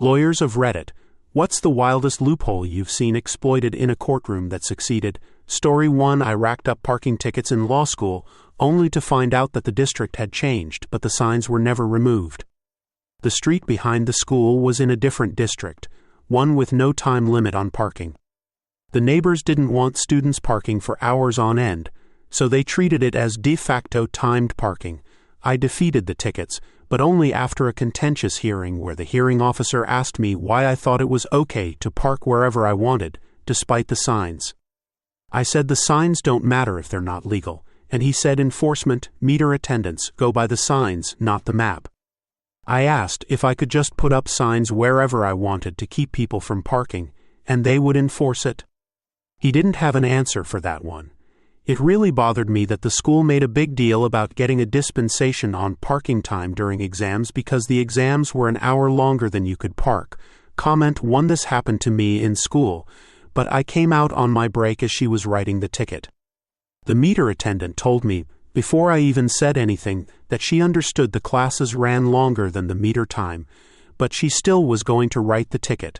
Lawyers of Reddit, what's the wildest loophole you've seen exploited in a courtroom that succeeded? Story 1. I racked up parking tickets in law school, only to find out that the district had changed, but the signs were never removed. The street behind the school was in a different district, one with no time limit on parking. The neighbors didn't want students parking for hours on end, so they treated it as de facto timed parking. I defeated the tickets, but only after a contentious hearing where the hearing officer asked me why I thought it was okay to park wherever I wanted, despite the signs. I said the signs don't matter if they're not legal, and he said enforcement, meter attendants, go by the signs, not the map. I asked if I could just put up signs wherever I wanted to keep people from parking, and they would enforce it. He didn't have an answer for that one. It really bothered me that the school made a big deal about getting a dispensation on parking time during exams because the exams were an hour longer than you could park. Comment 1. This happened to me in school, but I came out on my break as she was writing the ticket. The meter attendant told me, before I even said anything, that she understood the classes ran longer than the meter time, but she still was going to write the ticket.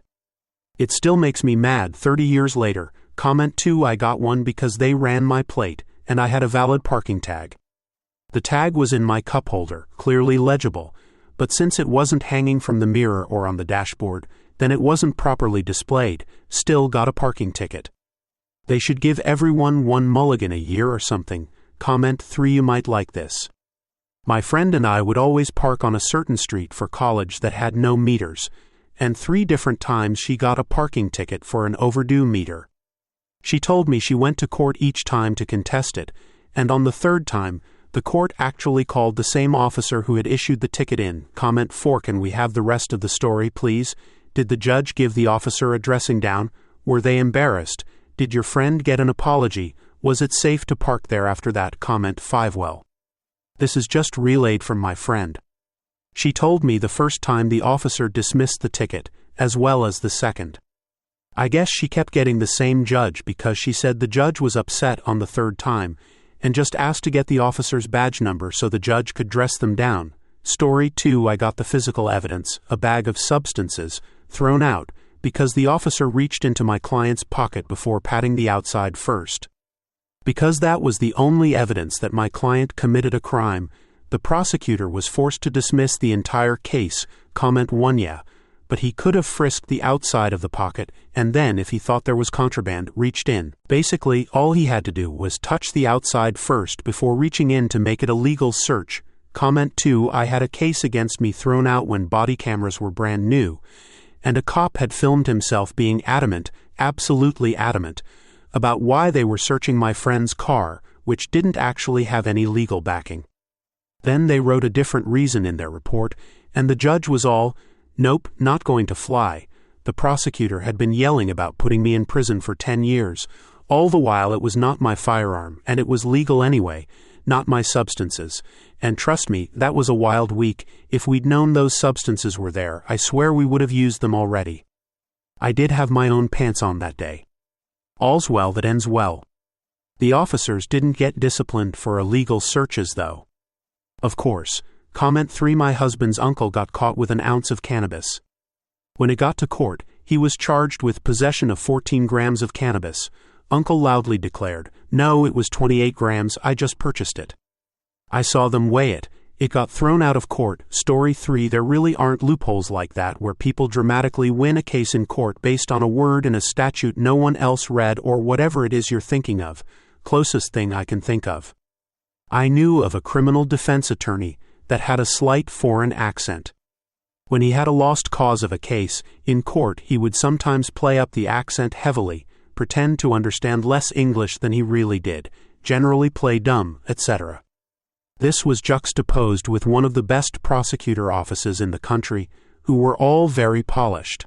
It still makes me mad 30 years later. Comment 2. I got one because they ran my plate, and I had a valid parking tag. The tag was in my cup holder, clearly legible, but since it wasn't hanging from the mirror or on the dashboard, then it wasn't properly displayed, still got a parking ticket. They should give everyone one mulligan a year or something. Comment 3. You might like this. My friend and I would always park on a certain street for college that had no meters, and 3 different times she got a parking ticket for an overdue meter. She told me she went to court each time to contest it, and on the 3rd time, the court actually called the same officer who had issued the ticket in. Comment 4. Can we have the rest of the story, please? Did the judge give the officer a dressing down? Were they embarrassed? Did your friend get an apology? Was it safe to park there after that? Comment 5. Well, this is just relayed from my friend. She told me the first time the officer dismissed the ticket, as well as the second. I guess she kept getting the same judge because she said the judge was upset on the 3rd time and just asked to get the officer's badge number so the judge could dress them down. Story 2. I got the physical evidence, a bag of substances, thrown out because the officer reached into my client's pocket before patting the outside first. Because that was the only evidence that my client committed a crime, the prosecutor was forced to dismiss the entire case. Comment 1. Yeah. But he could have frisked the outside of the pocket, and then, if he thought there was contraband, reached in. Basically, all he had to do was touch the outside first before reaching in to make it a legal search. Comment 2. I had a case against me thrown out when body cameras were brand new, and a cop had filmed himself being adamant, absolutely adamant, about why they were searching my friend's car, which didn't actually have any legal backing. Then they wrote a different reason in their report, and the judge was all, "Nope, not going to fly." The prosecutor had been yelling about putting me in prison for 10 years. All the while it was not my firearm, and it was legal anyway, not my substances. And trust me, that was a wild week. If we'd known those substances were there, I swear we would have used them already. I did have my own pants on that day. All's well that ends well. The officers didn't get disciplined for illegal searches, though. Of course. Comment 3. My husband's uncle got caught with an ounce of cannabis. When it got to court, he was charged with possession of 14 grams of cannabis. Uncle loudly declared, "No, it was 28 grams, I just purchased it." I saw them weigh it. It got thrown out of court. Story 3. There really aren't loopholes like that where people dramatically win a case in court based on a word in a statute no one else read or whatever it is you're thinking of. Closest thing I can think of. I knew of a criminal defense attorney that had a slight foreign accent. When he had a lost cause of a case, in court he would sometimes play up the accent heavily, pretend to understand less English than he really did, generally play dumb, etc. This was juxtaposed with one of the best prosecutor offices in the country, who were all very polished.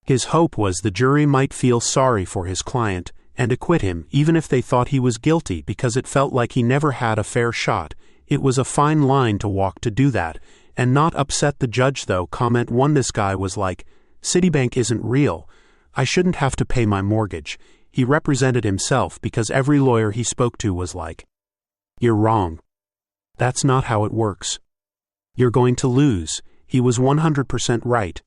His hope was the jury might feel sorry for his client and acquit him even if they thought he was guilty because it felt like he never had a fair shot. It was a fine line to walk to do that, and not upset the judge though. Comment 1. This guy was like, "Citibank isn't real. I shouldn't have to pay my mortgage." He represented himself because every lawyer he spoke to was like, "You're wrong. That's not how it works. You're going to lose." He was 100% right.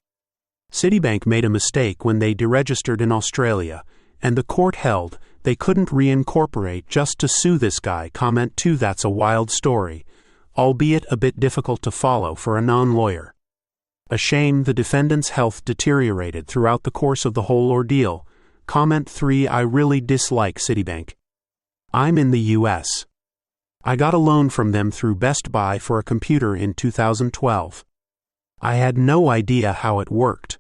Citibank made a mistake when they deregistered in Australia, and the court held they couldn't reincorporate just to sue this guy. Comment 2. That's a wild story, albeit a bit difficult to follow for a non-lawyer. A shame the defendant's health deteriorated throughout the course of the whole ordeal. Comment 3. I really dislike Citibank. I'm in the US. I got a loan from them through Best Buy for a computer in 2012. I had no idea how it worked.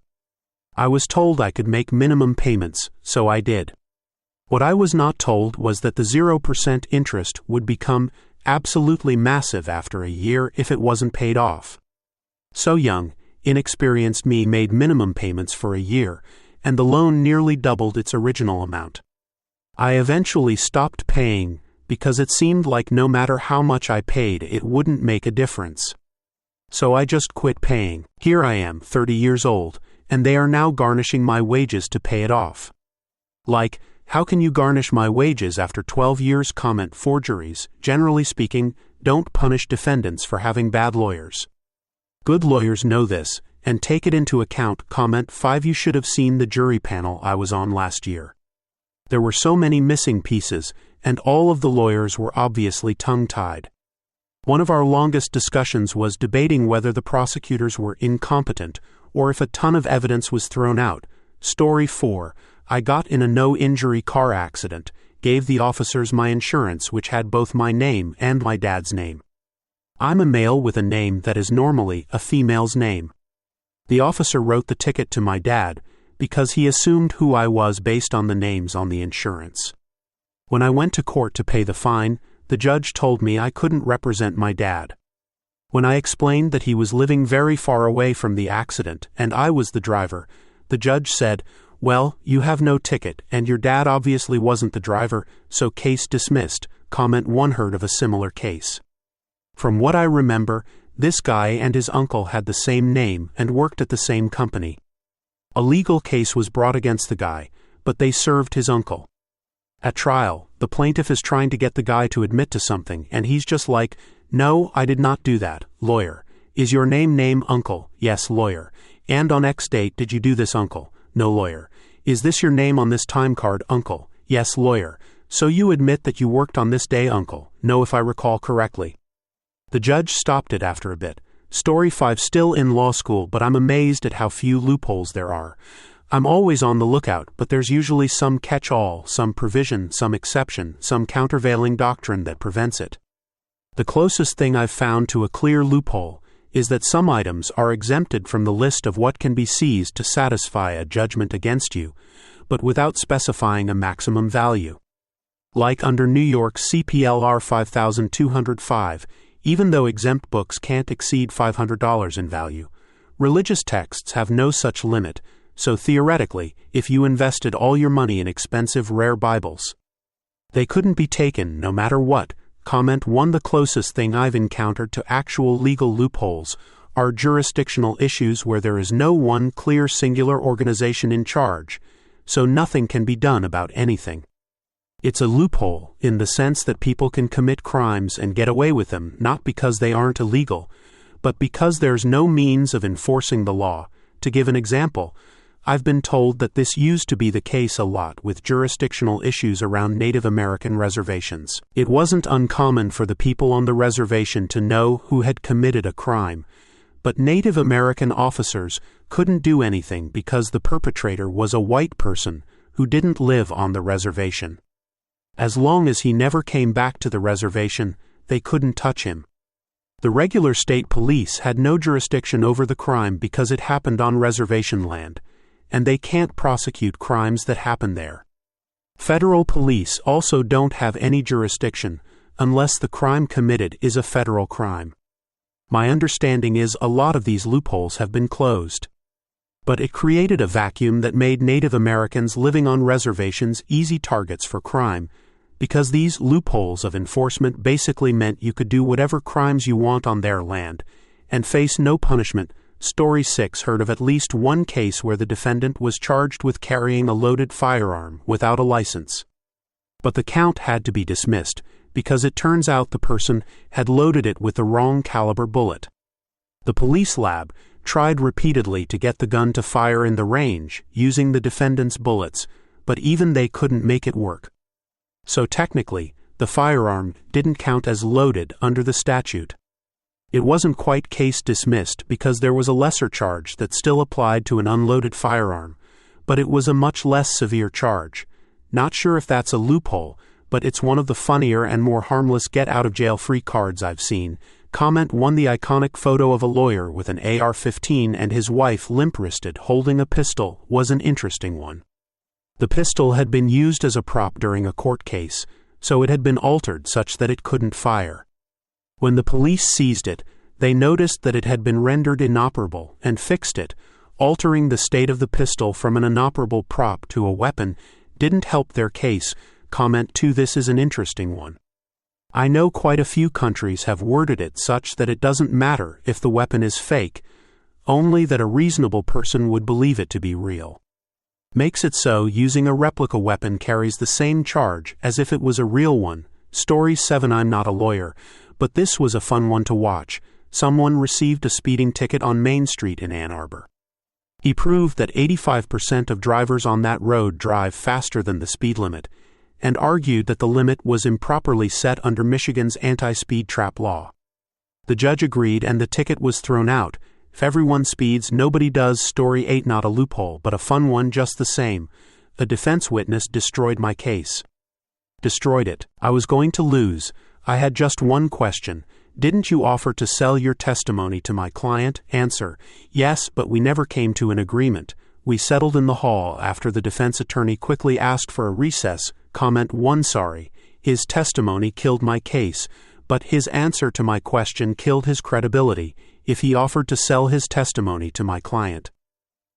I was told I could make minimum payments, so I did. What I was not told was that the 0% interest would become absolutely massive after a year if it wasn't paid off. So young, inexperienced me made minimum payments for a year, and the loan nearly doubled its original amount. I eventually stopped paying because it seemed like no matter how much I paid, it wouldn't make a difference. So I just quit paying. Here I am, 30 years old, and they are now garnishing my wages to pay it off. Like, how can you garnish my wages after 12 years? Comment 4. Juries, generally speaking, don't punish defendants for having bad lawyers. Good lawyers know this, and take it into account. Comment 5. You should have seen the jury panel I was on last year. There were so many missing pieces, and all of the lawyers were obviously tongue-tied. One of our longest discussions was debating whether the prosecutors were incompetent or if a ton of evidence was thrown out. Story 4. I got in a no-injury car accident, gave the officers my insurance which had both my name and my dad's name. I'm a male with a name that is normally a female's name. The officer wrote the ticket to my dad because he assumed who I was based on the names on the insurance. When I went to court to pay the fine, the judge told me I couldn't represent my dad. When I explained that he was living very far away from the accident and I was the driver, the judge said, "Well, you have no ticket and your dad obviously wasn't the driver, so case dismissed." Comment 1. Heard of a similar case. From what I remember, this guy and his uncle had the same name and worked at the same company. A legal case was brought against the guy, but they served his uncle. At trial, the plaintiff is trying to get the guy to admit to something, and he's just like, "No, I did not do that." Lawyer: "Is your name Uncle?" "Yes." Lawyer: "And on X date did you do this, Uncle?" "No." Lawyer: "Is this your name on this time card, Uncle?" "Yes." Lawyer: "So you admit that you worked on this day, Uncle?" "No, if I recall correctly." The judge stopped it after a bit. Story 5. Still in law school, but I'm amazed at how few loopholes there are. I'm always on the lookout, but there's usually some catch-all, some provision, some exception, some countervailing doctrine that prevents it. The closest thing I've found to a clear loophole is that some items are exempted from the list of what can be seized to satisfy a judgment against you, but without specifying a maximum value. Like under New York's CPLR 5205, even though exempt books can't exceed $500 in value, religious texts have no such limit. So theoretically, if you invested all your money in expensive rare Bibles, they couldn't be taken no matter what. Comment 1. The closest thing I've encountered to actual legal loopholes are jurisdictional issues where there is no one clear singular organization in charge, so nothing can be done about anything. It's a loophole in the sense that people can commit crimes and get away with them not because they aren't illegal, but because there's no means of enforcing the law. To give an example, I've been told that this used to be the case a lot with jurisdictional issues around Native American reservations. It wasn't uncommon for the people on the reservation to know who had committed a crime, but Native American officers couldn't do anything because the perpetrator was a white person who didn't live on the reservation. As long as he never came back to the reservation, they couldn't touch him. The regular state police had no jurisdiction over the crime because it happened on reservation land, and they can't prosecute crimes that happen there. Federal police also don't have any jurisdiction unless the crime committed is a federal crime. My understanding is a lot of these loopholes have been closed. But it created a vacuum that made Native Americans living on reservations easy targets for crime, because these loopholes of enforcement basically meant you could do whatever crimes you want on their land and face no punishment. Story 6. Heard of at least one case where the defendant was charged with carrying a loaded firearm without a license. But the count had to be dismissed because it turns out the person had loaded it with the wrong caliber bullet. The police lab tried repeatedly to get the gun to fire in the range, using the defendant's bullets, but even they couldn't make it work. So technically, the firearm didn't count as loaded under the statute. It wasn't quite case dismissed because there was a lesser charge that still applied to an unloaded firearm, but it was a much less severe charge. Not sure if that's a loophole, but it's one of the funnier and more harmless get-out-of-jail-free cards I've seen. Comment 1. The iconic photo of a lawyer with an AR-15 and his wife limp-wristed holding a pistol was an interesting one. The pistol had been used as a prop during a court case, so it had been altered such that it couldn't fire. When the police seized it, they noticed that it had been rendered inoperable and fixed it. Altering the state of the pistol from an inoperable prop to a weapon didn't help their case. Comment 2. This is an interesting one. I know quite a few countries have worded it such that it doesn't matter if the weapon is fake, only that a reasonable person would believe it to be real. Makes it so using a replica weapon carries the same charge as if it was a real one. Story 7. I'm not a lawyer, but this was a fun one to watch. Someone received a speeding ticket on Main Street in Ann Arbor. He proved that 85% of drivers on that road drive faster than the speed limit, and argued that the limit was improperly set under Michigan's anti-speed trap law. The judge agreed and the ticket was thrown out. If everyone speeds, nobody does. Story 8. Not a loophole, but a fun one just the same. A defense witness destroyed my case. Destroyed it. I was going to lose. I had just one question. Didn't you offer to sell your testimony to my client? Answer: yes, but we never came to an agreement. We settled in the hall after the defense attorney quickly asked for a recess. Comment 1. Sorry, his testimony killed my case, but his answer to my question killed his credibility if he offered to sell his testimony to my client,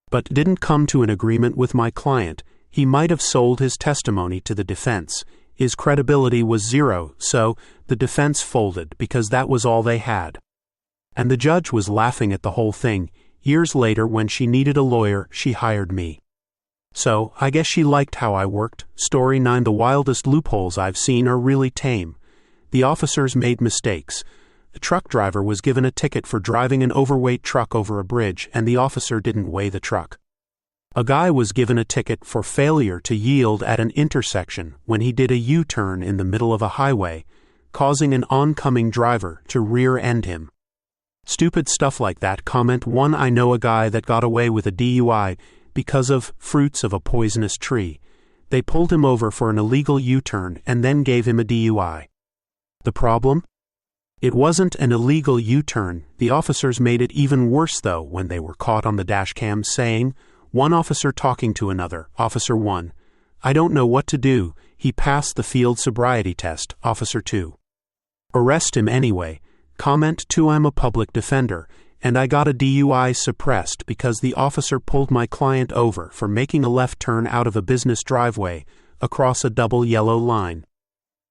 but didn't come to an agreement with my client. He might have sold his testimony to the defense. His credibility was zero, so the defense folded because that was all they had. And the judge was laughing at the whole thing. Years later, when she needed a lawyer, she hired me. So, I guess she liked how I worked. Story 9. The wildest loopholes I've seen are really tame. The officers made mistakes. The truck driver was given a ticket for driving an overweight truck over a bridge, and the officer didn't weigh the truck. A guy was given a ticket for failure to yield at an intersection when he did a U-turn in the middle of a highway, causing an oncoming driver to rear-end him. Stupid stuff like that. Comment 1. I know a guy that got away with a DUI because of fruits of a poisonous tree. They pulled him over for an illegal U-turn and then gave him a DUI. The problem? It wasn't an illegal U-turn. The officers made it even worse though when they were caught on the dash cam saying, one officer talking to another, Officer 1, I don't know what to do, he passed the field sobriety test, Officer 2. Arrest him anyway. Comment 2. I'm a public defender, and I got a DUI suppressed because the officer pulled my client over for making a left turn out of a business driveway across a double yellow line,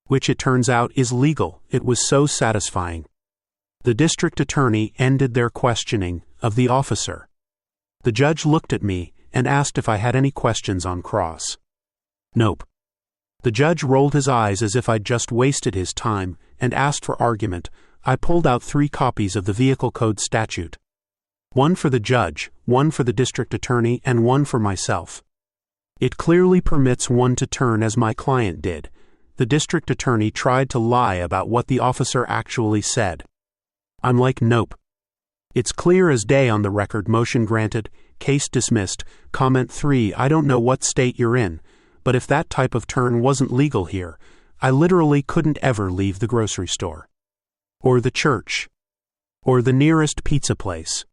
which it turns out is legal. It was so satisfying. The district attorney ended their questioning of the officer. The judge looked at me and asked if I had any questions on cross. Nope. The judge rolled his eyes as if I'd just wasted his time and asked for argument. I pulled out 3 copies of the Vehicle Code statute. 1 for the judge, 1 for the district attorney, and 1 for myself. It clearly permits one to turn as my client did. The district attorney tried to lie about what the officer actually said. I'm like, nope. It's clear as day on the record. Motion granted, case dismissed. Comment 3. I don't know what state you're in, but if that type of turn wasn't legal here, I literally couldn't ever leave the grocery store, or the church, or the nearest pizza place.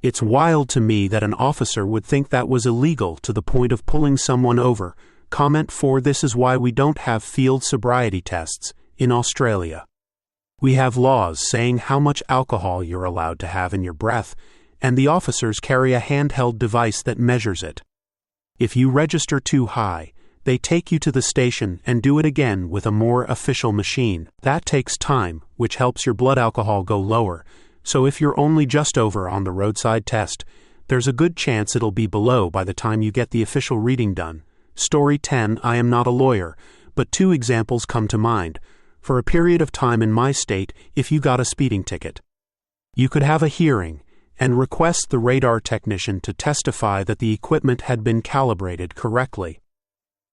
It's wild to me that an officer would think that was illegal to the point of pulling someone over. Comment 4. This is why we don't have field sobriety tests in Australia. We have laws saying how much alcohol you're allowed to have in your breath, and the officers carry a handheld device that measures it. If you register too high, they take you to the station and do it again with a more official machine. That takes time, which helps your blood alcohol go lower, so if you're only just over on the roadside test, there's a good chance it'll be below by the time you get the official reading done. Story 10. I am not a lawyer, but 2 examples come to mind. For a period of time in my state, if you got a speeding ticket, you could have a hearing, and request the radar technician to testify that the equipment had been calibrated correctly.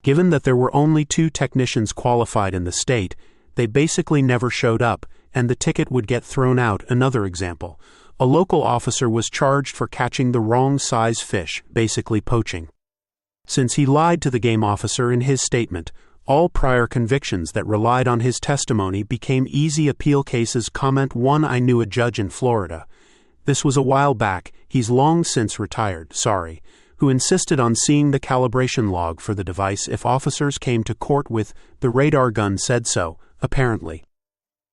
Given that there were only 2 technicians qualified in the state, they basically never showed up, and the ticket would get thrown out. Another example: a local officer was charged for catching the wrong size fish, basically poaching. Since he lied to the game officer in his statement, all prior convictions that relied on his testimony became easy appeal cases. Comment 1: I knew a judge in Florida. This was a while back, he's long since retired, who insisted on seeing the calibration log for the device if officers came to court with "the radar gun said so," apparently.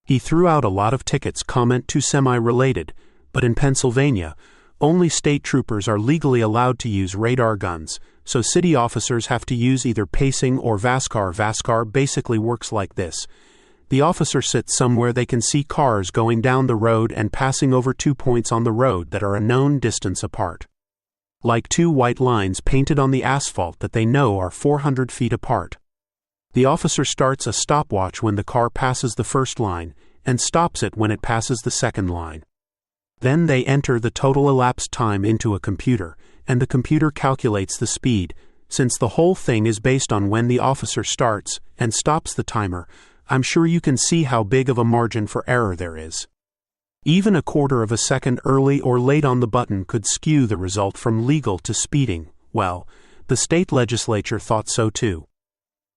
He threw out a lot of tickets. Comment 2: semi-related, but in Pennsylvania, only state troopers are legally allowed to use radar guns, so city officers have to use either pacing or VASCAR. VASCAR basically works like this. The officer sits somewhere they can see cars going down the road and passing over 2 points on the road that are a known distance apart. Like 2 white lines painted on the asphalt that they know are 400 feet apart. The officer starts a stopwatch when the car passes the first line, and stops it when it passes the second line. Then they enter the total elapsed time into a computer, and the computer calculates the speed. Since the whole thing is based on when the officer starts and stops the timer, I'm sure you can see how big of a margin for error there is. Even a quarter of a second early or late on the button could skew the result from legal to speeding. Well, the state legislature thought so too.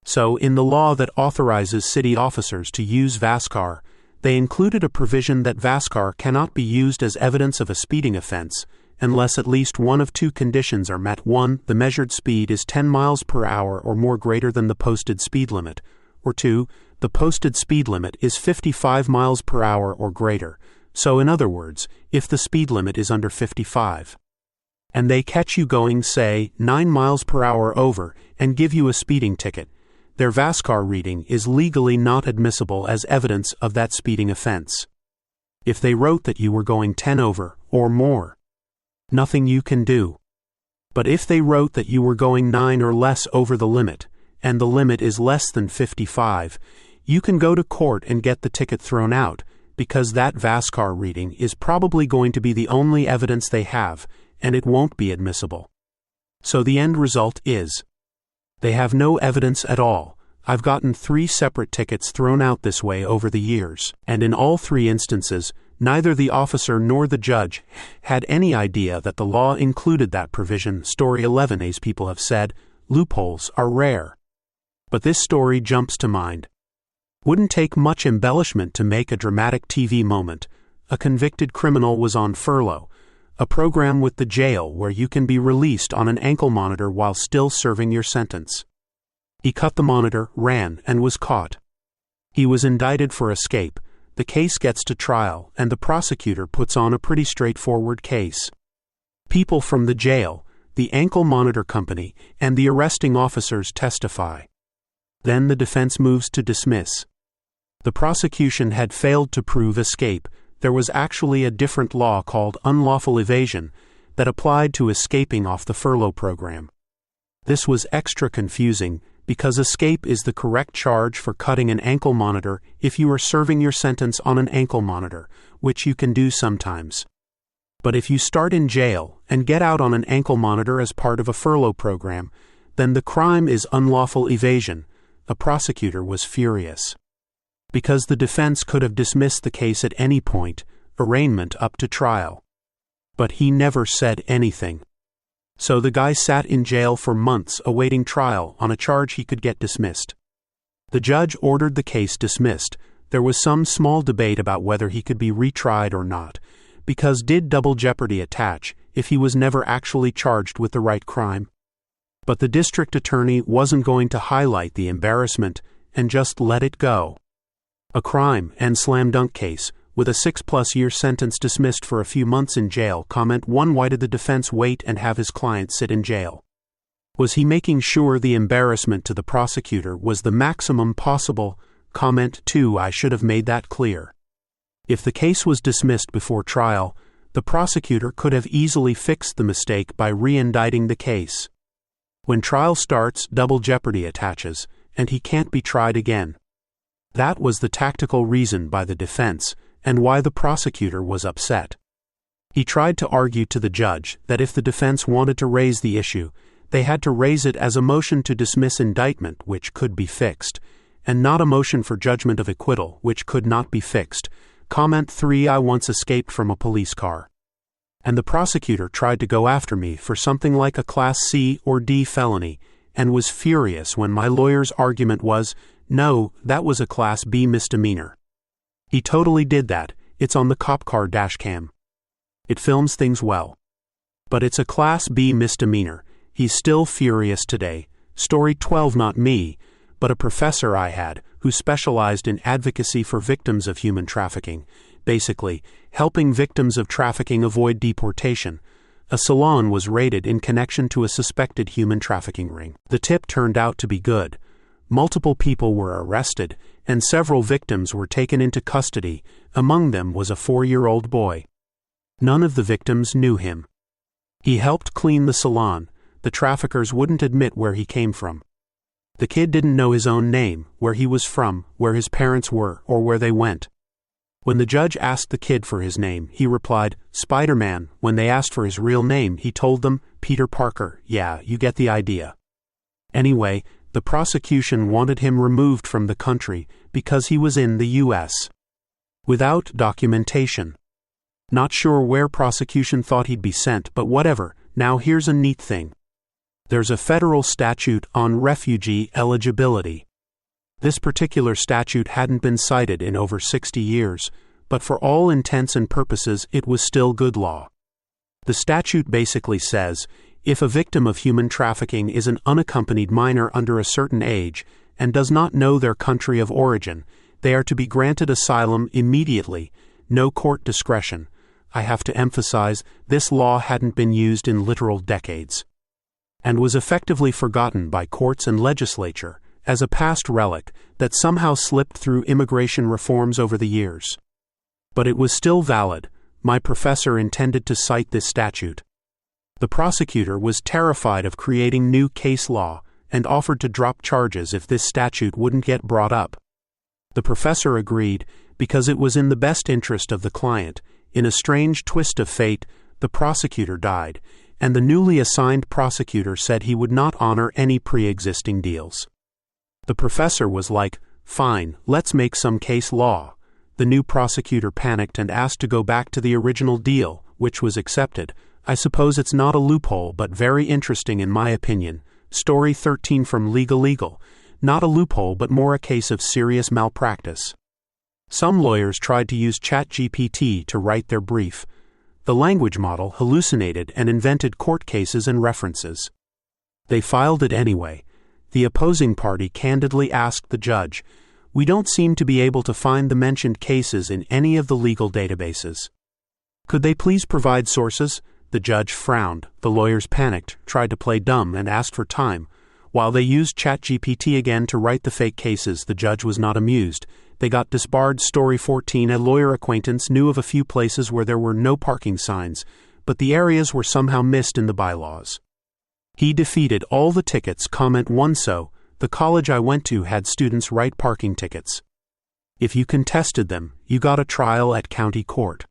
So, in the law that authorizes city officers to use VASCAR, they included a provision that VASCAR cannot be used as evidence of a speeding offense unless at least one of 2 conditions are met. 1. The measured speed is 10 miles per hour or more greater than the posted speed limit. Or 2. The posted speed limit is 55 miles per hour or greater. So in other words, if the speed limit is under 55, and they catch you going, say, 9 miles per hour over and give you a speeding ticket, their VASCAR reading is legally not admissible as evidence of that speeding offense. If they wrote that you were going 10 over or more, nothing you can do. But if they wrote that you were going 9 or less over the limit, and the limit is less than 55, you can go to court and get the ticket thrown out, because that VASCAR reading is probably going to be the only evidence they have, and it won't be admissible. So the end result is, they have no evidence at all. I've gotten 3 separate tickets thrown out this way over the years, and in all 3 instances, neither the officer nor the judge had any idea that the law included that provision. Story 11. As people have said, loopholes are rare. But this story jumps to mind. Wouldn't take much embellishment to make a dramatic TV moment. A convicted criminal was on furlough, a program with the jail where you can be released on an ankle monitor while still serving your sentence. He cut the monitor, ran, and was caught. He was indicted for escape. The case gets to trial, and the prosecutor puts on a pretty straightforward case. People from the jail, the ankle monitor company, and the arresting officers testify. Then the defense moves to dismiss. The prosecution had failed to prove escape. There was actually a different law called unlawful evasion that applied to escaping off the furlough program. This was extra confusing because escape is the correct charge for cutting an ankle monitor if you are serving your sentence on an ankle monitor, which you can do sometimes. But if you start in jail and get out on an ankle monitor as part of a furlough program, then the crime is unlawful evasion. A prosecutor was furious. Because the defense could have dismissed the case at any point, arraignment up to trial. But he never said anything. So the guy sat in jail for months awaiting trial on a charge he could get dismissed. The judge ordered the case dismissed. There was some small debate about whether he could be retried or not, because did double jeopardy attach if he was never actually charged with the right crime? But the district attorney wasn't going to highlight the embarrassment and just let it go. A crime and slam dunk case, with a 6+ year sentence dismissed for a few months in jail. Comment 1. Why did the defense wait and have his client sit in jail? Was he making sure the embarrassment to the prosecutor was the maximum possible? Comment 2. I should have made that clear. If the case was dismissed before trial, the prosecutor could have easily fixed the mistake by re-indicting the case. When trial starts, double jeopardy attaches, and he can't be tried again. That was the tactical reason by the defense, and why the prosecutor was upset. He tried to argue to the judge that if the defense wanted to raise the issue, they had to raise it as a motion to dismiss indictment, which could be fixed, and not a motion for judgment of acquittal, which could not be fixed. Comment 3: I once escaped from a police car, and the prosecutor tried to go after me for something like a Class C or D felony, and was furious when my lawyer's argument was, no, that was a Class B misdemeanor. He totally did that. It's on the cop car dash cam. It films things well. But it's a Class B misdemeanor. He's still furious today. Story 12: not me, but a professor I had who specialized in advocacy for victims of human trafficking, basically helping victims of trafficking avoid deportation. A salon was raided in connection to a suspected human trafficking ring. The tip turned out to be good. Multiple people were arrested, and several victims were taken into custody. Among them was a 4-year-old boy. None of the victims knew him. He helped clean the salon. The traffickers wouldn't admit where he came from. The kid didn't know his own name, where he was from, where his parents were, or where they went. When the judge asked the kid for his name, he replied, Spider-Man. When they asked for his real name, he told them, Peter Parker. Yeah, you get the idea. Anyway, the prosecution wanted him removed from the country because he was in the U.S. without documentation. Not sure where prosecution thought he'd be sent, but whatever. Now here's a neat thing. There's a federal statute on refugee eligibility. This particular statute hadn't been cited in over 60 years, but for all intents and purposes it was still good law. The statute basically says, if a victim of human trafficking is an unaccompanied minor under a certain age and does not know their country of origin, they are to be granted asylum immediately, no court discretion. I have to emphasize, this law hadn't been used in literal decades, and was effectively forgotten by courts and legislature as a past relic that somehow slipped through immigration reforms over the years. But it was still valid. My professor intended to cite this statute. The prosecutor was terrified of creating new case law and offered to drop charges if this statute wouldn't get brought up. The professor agreed because it was in the best interest of the client. In a strange twist of fate, the prosecutor died, and the newly assigned prosecutor said he would not honor any pre-existing deals. The professor was like, fine, let's make some case law. The new prosecutor panicked and asked to go back to the original deal, which was accepted. I suppose it's not a loophole, but very interesting in my opinion. Story 13 from Legal. Not a loophole, but more a case of serious malpractice. Some lawyers tried to use ChatGPT to write their brief. The language model hallucinated and invented court cases and references. They filed it anyway. The opposing party candidly asked the judge, we don't seem to be able to find the mentioned cases in any of the legal databases. Could they please provide sources? The judge frowned. The lawyers panicked, tried to play dumb, and asked for time. While they used ChatGPT again to write the fake cases, the judge was not amused. They got disbarred. Story 14. A lawyer acquaintance knew of a few places where there were no parking signs, but the areas were somehow missed in the bylaws. He defeated all the tickets. Comment 1. So, the college I went to had students write parking tickets. If you contested them, you got a trial at county court.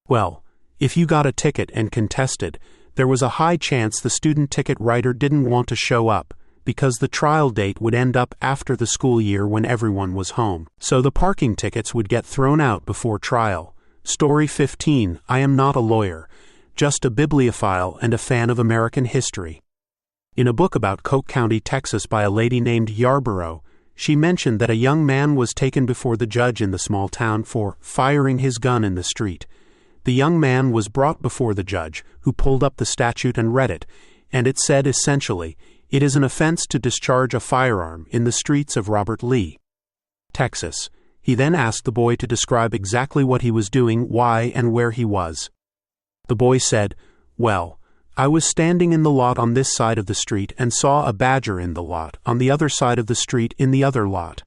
Well, if you got a ticket and contested, there was a high chance the student ticket writer didn't want to show up, because the trial date would end up after the school year when everyone was home. So the parking tickets would get thrown out before trial. Story 15. I am not a lawyer, just a bibliophile and a fan of American history. In a book about Coke County, Texas by a lady named Yarborough, she mentioned that a young man was taken before the judge in the small town for firing his gun in the street. The young man was brought before the judge, who pulled up the statute and read it, and it said essentially, it is an offense to discharge a firearm in the streets of Robert Lee, Texas. He then asked the boy to describe exactly what he was doing, why, and where he was. The boy said, well, I was standing in the lot on this side of the street and saw a badger in the lot on the other side of the street in the other lot.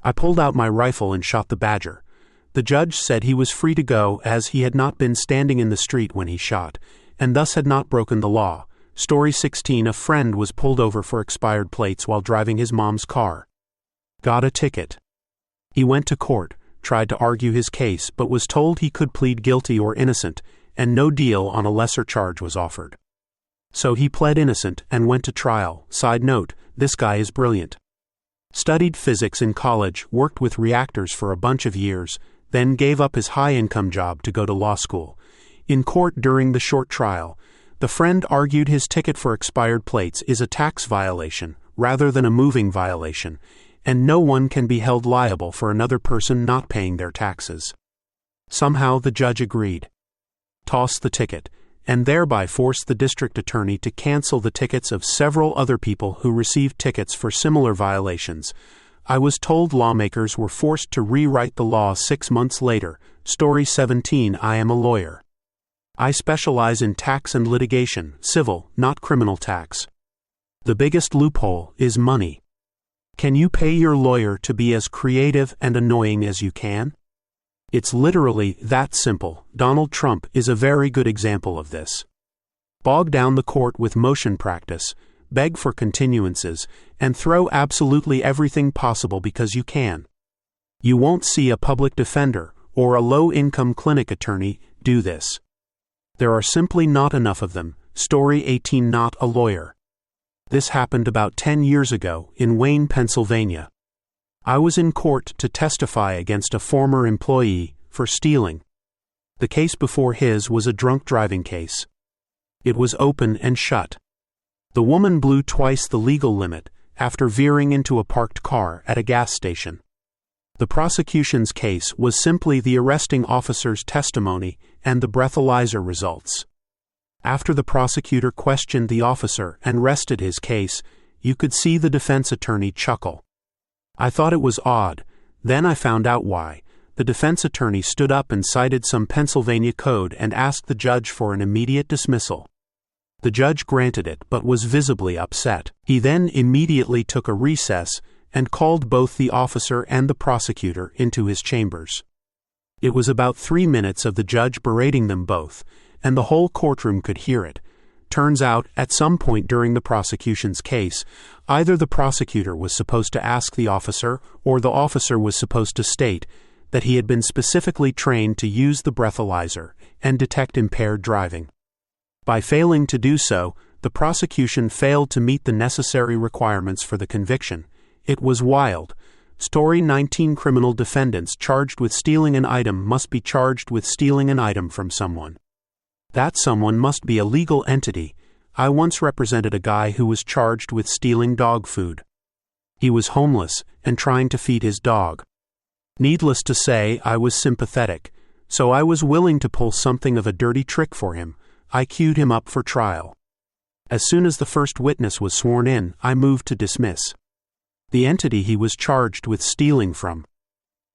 I pulled out my rifle and shot the badger. The judge said he was free to go as he had not been standing in the street when he shot, and thus had not broken the law. Story 16. A friend was pulled over for expired plates while driving his mom's car. Got a ticket. He went to court, tried to argue his case, but was told he could plead guilty or innocent, and no deal on a lesser charge was offered. So he pled innocent and went to trial. Side note, this guy is brilliant. Studied physics in college, worked with reactors for a bunch of years, then gave up his high-income job to go to law school. In court during the short trial, the friend argued his ticket for expired plates is a tax violation rather than a moving violation, and no one can be held liable for another person not paying their taxes. Somehow the judge agreed, tossed the ticket, and thereby forced the district attorney to cancel the tickets of several other people who received tickets for similar violations. I was told lawmakers were forced to rewrite the law 6 months later. Story 17. I am a lawyer. I specialize in tax and litigation, civil, not criminal tax. The biggest loophole is money. Can you pay your lawyer to be as creative and annoying as you can? It's literally that simple. Donald Trump is a very good example of this. Bog down the court with motion practice, beg for continuances, and throw absolutely everything possible because you can. You won't see a public defender or a low-income clinic attorney do this. There are simply not enough of them. Story 18. Not a lawyer. This happened about 10 years ago in Wayne, Pennsylvania. I was in court to testify against a former employee for stealing. The case before his was a drunk driving case. It was open and shut. The woman blew twice the legal limit after veering into a parked car at a gas station. The prosecution's case was simply the arresting officer's testimony and the breathalyzer results. After the prosecutor questioned the officer and rested his case, you could see the defense attorney chuckle. I thought it was odd. Then I found out why. The defense attorney stood up and cited some Pennsylvania code and asked the judge for an immediate dismissal. The judge granted it but was visibly upset. He then immediately took a recess and called both the officer and the prosecutor into his chambers. It was about 3 minutes of the judge berating them both, and the whole courtroom could hear it. Turns out, at some point during the prosecution's case, either the prosecutor was supposed to ask the officer or the officer was supposed to state that he had been specifically trained to use the breathalyzer and detect impaired driving. By failing to do so, the prosecution failed to meet the necessary requirements for the conviction. It was wild. Story 19. Criminal defendants charged with stealing an item must be charged with stealing an item from someone. That someone must be a legal entity. I once represented a guy who was charged with stealing dog food. He was homeless and trying to feed his dog. Needless to say, I was sympathetic, so I was willing to pull something of a dirty trick for him. I queued him up for trial. As soon as the first witness was sworn in, I moved to dismiss the entity he was charged with stealing from.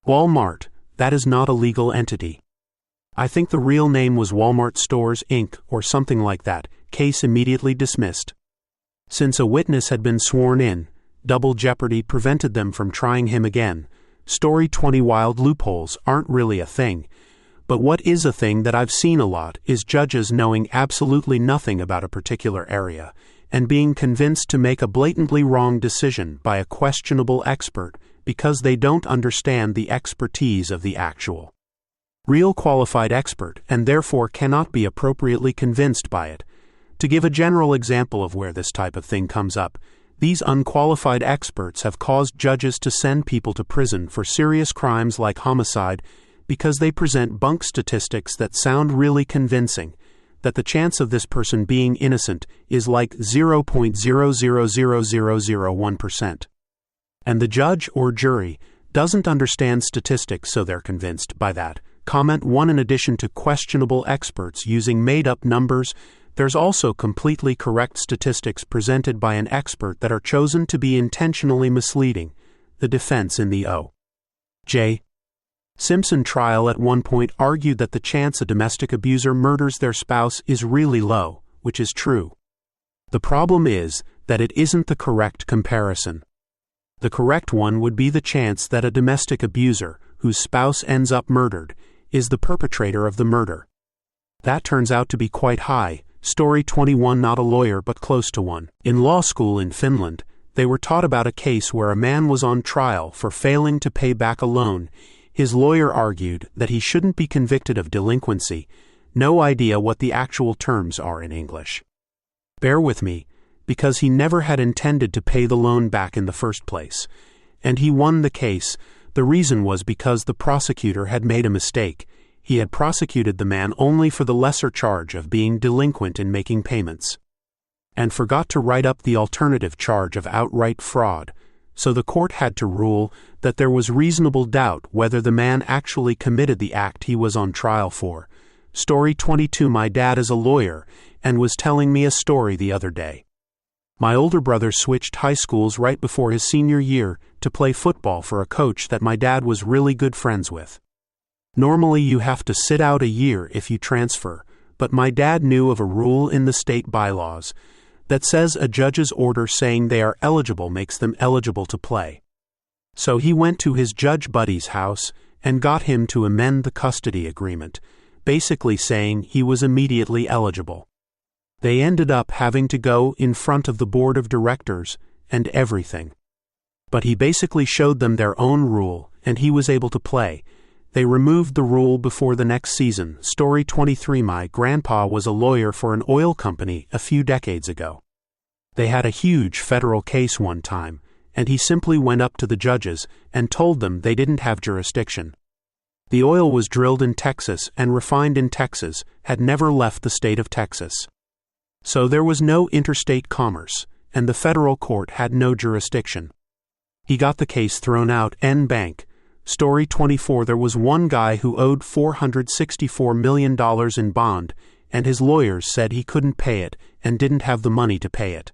Walmart. That is not a legal entity. I think the real name was Walmart Stores, Inc., or something like that. Case immediately dismissed. Since a witness had been sworn in, double jeopardy prevented them from trying him again. Story 20. Wild loopholes aren't really a thing. But what is a thing that I've seen a lot is judges knowing absolutely nothing about a particular area and being convinced to make a blatantly wrong decision by a questionable expert because they don't understand the expertise of the actual real qualified expert and therefore cannot be appropriately convinced by it. To give a general example of where this type of thing comes up, these unqualified experts have caused judges to send people to prison for serious crimes like homicide because they present bunk statistics that sound really convincing, that the chance of this person being innocent is like 0.000001%. And the judge or jury doesn't understand statistics, so they're convinced by that. Comment 1. In addition to questionable experts using made-up numbers, there's also completely correct statistics presented by an expert that are chosen to be intentionally misleading. The defense in the O.J. Simpson trial at one point argued that the chance a domestic abuser murders their spouse is really low, which is true. The problem is that it isn't the correct comparison. The correct one would be the chance that a domestic abuser, whose spouse ends up murdered, is the perpetrator of the murder. That turns out to be quite high. Story 21. Not a lawyer but close to one. In law school in Finland, they were taught about a case where a man was on trial for failing to pay back a loan. His lawyer argued that he shouldn't be convicted of delinquency, No idea what the actual terms are in English. Bear with me, because he never had intended to pay the loan back in the first place, and he won the case. The reason was because the prosecutor had made a mistake. He had prosecuted the man only for the lesser charge of being delinquent in making payments, and forgot to write up the alternative charge of outright fraud, so the court had to rule that there was reasonable doubt whether the man actually committed the act he was on trial for. Story 22. My dad is a lawyer and was telling me a story the other day. My older brother switched high schools right before his senior year to play football for a coach that my dad was really good friends with. Normally you have to sit out a year if you transfer, but my dad knew of a rule in the state bylaws that says a judge's order saying they are eligible makes them eligible to play. So he went to his judge buddy's house and got him to amend the custody agreement, basically saying he was immediately eligible. They ended up having to go in front of the board of directors and everything. But he basically showed them their own rule, and he was able to play. They removed the rule before the next season. Story 23. My grandpa was a lawyer for an oil company a few decades ago. They had a huge federal case one time, and he simply went up to the judges and told them they didn't have jurisdiction. The oil was drilled in Texas and refined in Texas, had never left the state of Texas. So there was no interstate commerce, and the federal court had no jurisdiction. He got the case thrown out en banc. Story 24. There was one guy who owed $464 million in bond, and his lawyers said he couldn't pay it and didn't have the money to pay it.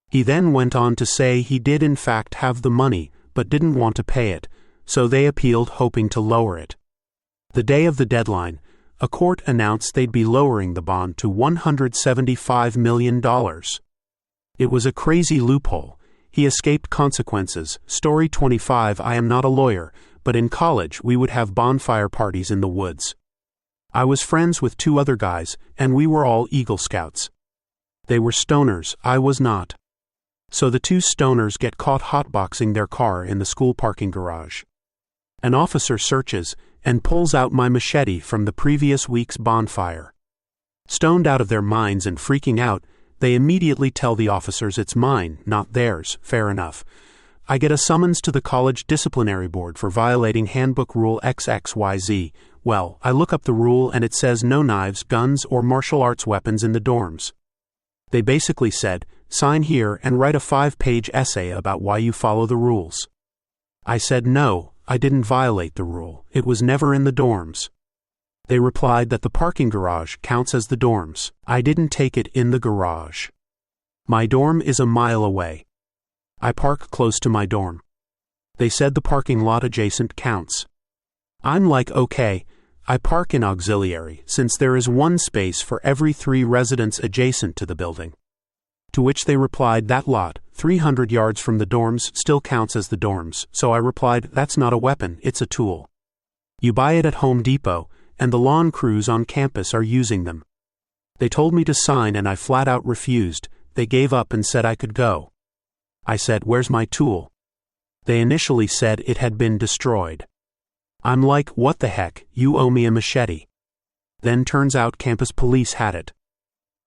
He then went on to say he did in fact have the money, but didn't want to pay it, so they appealed hoping to lower it. The day of the deadline, a court announced they'd be lowering the bond to $175 million. It was a crazy loophole. He escaped consequences. Story 25. I am not a lawyer, but in college we would have bonfire parties in the woods. I was friends with two other guys, and we were all Eagle Scouts. They were stoners, I was not. So the two stoners get caught hotboxing their car in the school parking garage. An officer searches and pulls out my machete from the previous week's bonfire. Stoned out of their minds and freaking out, they immediately tell the officers it's mine, not theirs. Fair enough. I get a summons to the college disciplinary board for violating handbook rule XXYZ. Well, I look up the rule and it says no knives, guns, or martial arts weapons in the dorms. They basically said, sign here and write a 5-page essay about why you follow the rules. I said no, I didn't violate the rule. It was never in the dorms. They replied that the parking garage counts as the dorms. I didn't take it in the garage. My dorm is a mile away. I park close to my dorm. They said the parking lot adjacent counts. I'm like, okay, I park in auxiliary since there is one space for every 3 residents adjacent to the building. To which they replied that lot, 300 yards from the dorms, still counts as the dorms. So I replied, that's not a weapon, it's a tool. You buy it at Home Depot, and the lawn crews on campus are using them. They told me to sign and I flat out refused. They gave up and said I could go. I said, where's my tool? They initially said it had been destroyed. I'm like, what the heck, you owe me a machete. Then turns out campus police had it.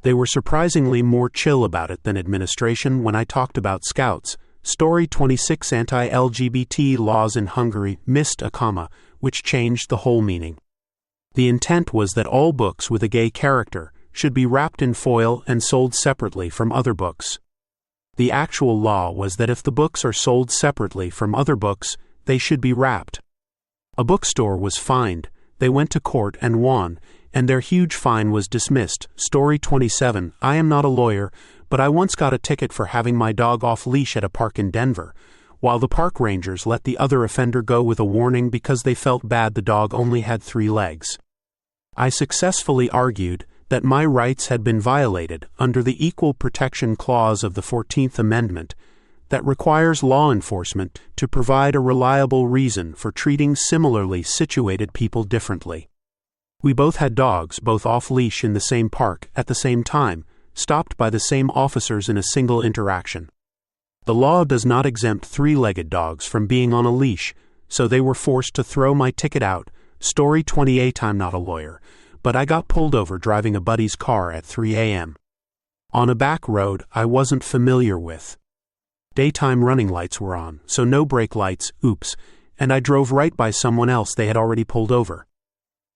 They were surprisingly more chill about it than administration when I talked about scouts. Story 26. Anti-LGBT laws in Hungary missed a comma, which changed the whole meaning. The intent was that all books with a gay character should be wrapped in foil and sold separately from other books. The actual law was that if the books are sold separately from other books, they should be wrapped. A bookstore was fined. They went to court and won, and their huge fine was dismissed. Story 27. I am not a lawyer, but I once got a ticket for having my dog off leash at a park in Denver, while the park rangers let the other offender go with a warning because they felt bad the dog only had 3 legs. I successfully argued that my rights had been violated under the Equal Protection Clause of the 14th Amendment that requires law enforcement to provide a reliable reason for treating similarly situated people differently. We both had dogs, both off-leash in the same park at the same time, stopped by the same officers in a single interaction. The law does not exempt 3-legged dogs from being on a leash, so they were forced to throw my ticket out. Story 28. I'm not a lawyer, but I got pulled over driving a buddy's car at 3 a.m. on a back road I wasn't familiar with. Daytime running lights were on, so no brake lights, oops, and I drove right by someone else they had already pulled over.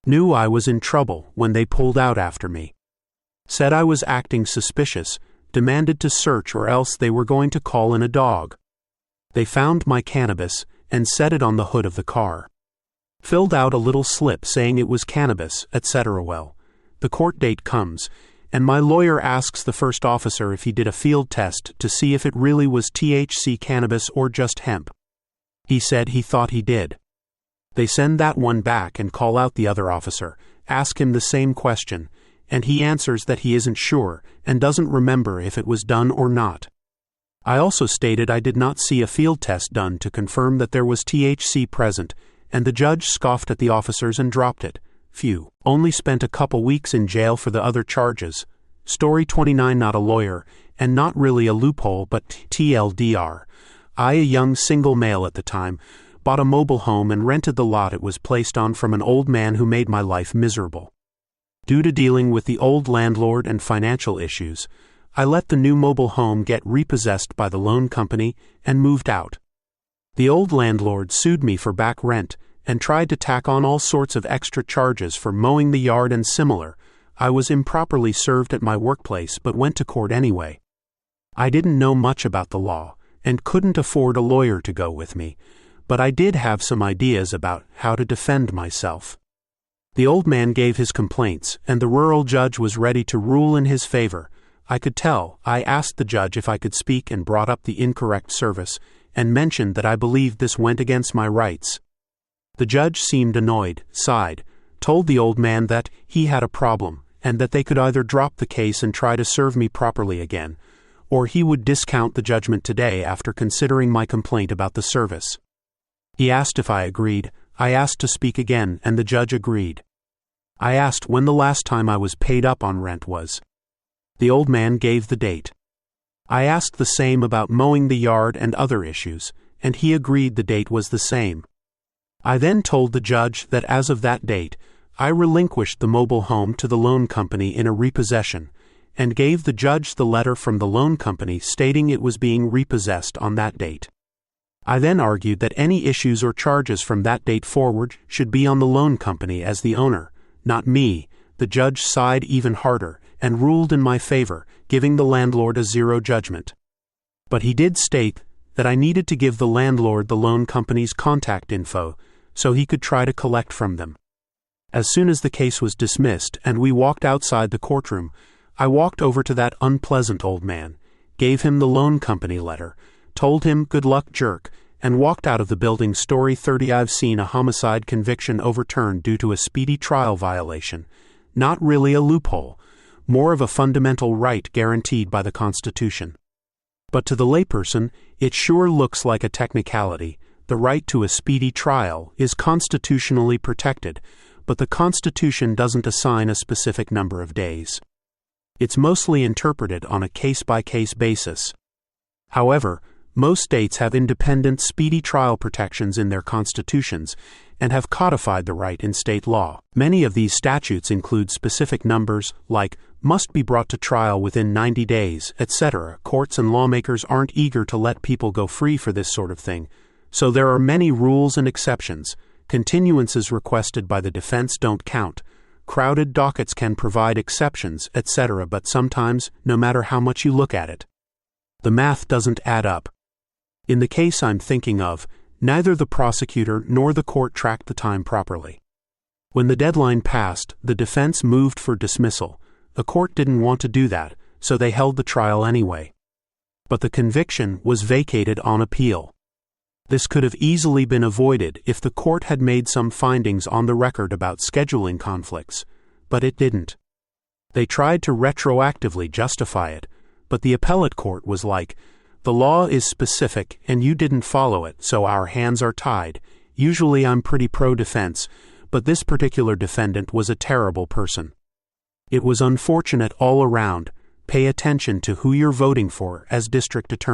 Knew I was in trouble when they pulled out after me. Said I was acting suspicious, demanded to search or else they were going to call in a dog. They found my cannabis and set it on the hood of the car. Filled out a little slip saying it was cannabis, etc. Well, the court date comes, and my lawyer asks the first officer if he did a field test to see if it really was THC cannabis or just hemp. He said he thought he did. They send that one back and call out the other officer, ask him the same question, and he answers that he isn't sure and doesn't remember if it was done or not. I also stated I did not see a field test done to confirm that there was THC present, and the judge scoffed at the officers and dropped it. Phew. Only spent a couple weeks in jail for the other charges. Story 29. Not a lawyer, and not really a loophole, but TLDR. I, a young single male at the time, bought a mobile home and rented the lot it was placed on from an old man who made my life miserable. Due to dealing with the old landlord and financial issues, I let the new mobile home get repossessed by the loan company and moved out. The old landlord sued me for back rent and tried to tack on all sorts of extra charges for mowing the yard and similar. I was improperly served at my workplace but went to court anyway. I didn't know much about the law and couldn't afford a lawyer to go with me, but I did have some ideas about how to defend myself. The old man gave his complaints, and the rural judge was ready to rule in his favor. I could tell. I asked the judge if I could speak and brought up the incorrect service, and mentioned that I believed this went against my rights. The judge seemed annoyed, sighed, told the old man that he had a problem, and that they could either drop the case and try to serve me properly again, or he would discount the judgment today after considering my complaint about the service. He asked if I agreed. I asked to speak again, and the judge agreed. I asked when the last time I was paid up on rent was. The old man gave the date. I asked the same about mowing the yard and other issues, and he agreed the date was the same. I then told the judge that as of that date, I relinquished the mobile home to the loan company in a repossession, and gave the judge the letter from the loan company stating it was being repossessed on that date. I then argued that any issues or charges from that date forward should be on the loan company as the owner, not me. The judge sighed even harder and ruled in my favor, giving the landlord a 0 judgment. But he did state that I needed to give the landlord the loan company's contact info so he could try to collect from them. As soon as the case was dismissed and we walked outside the courtroom, I walked over to that unpleasant old man, gave him the loan company letter, told him good luck jerk, and walked out of the building. Story 30. I've seen a homicide conviction overturned due to a speedy trial violation. Not really a loophole, more of a fundamental right guaranteed by the Constitution. But to the layperson, it sure looks like a technicality. The right to a speedy trial is constitutionally protected, but the Constitution doesn't assign a specific number of days. It's mostly interpreted on a case-by-case basis. However, most states have independent speedy trial protections in their constitutions and have codified the right in state law. Many of these statutes include specific numbers like must be brought to trial within 90 days, etc. Courts and lawmakers aren't eager to let people go free for this sort of thing, so there are many rules and exceptions. Continuances requested by the defense don't count. Crowded dockets can provide exceptions, etc., but sometimes, no matter how much you look at it, the math doesn't add up. In the case I'm thinking of, neither the prosecutor nor the court tracked the time properly. When the deadline passed, the defense moved for dismissal. The court didn't want to do that, so they held the trial anyway. But the conviction was vacated on appeal. This could have easily been avoided if the court had made some findings on the record about scheduling conflicts, but it didn't. They tried to retroactively justify it, but the appellate court was like, the law is specific and you didn't follow it, so our hands are tied. Usually I'm pretty pro-defense, but this particular defendant was a terrible person. It was unfortunate all around. Pay attention to who you're voting for as district attorney.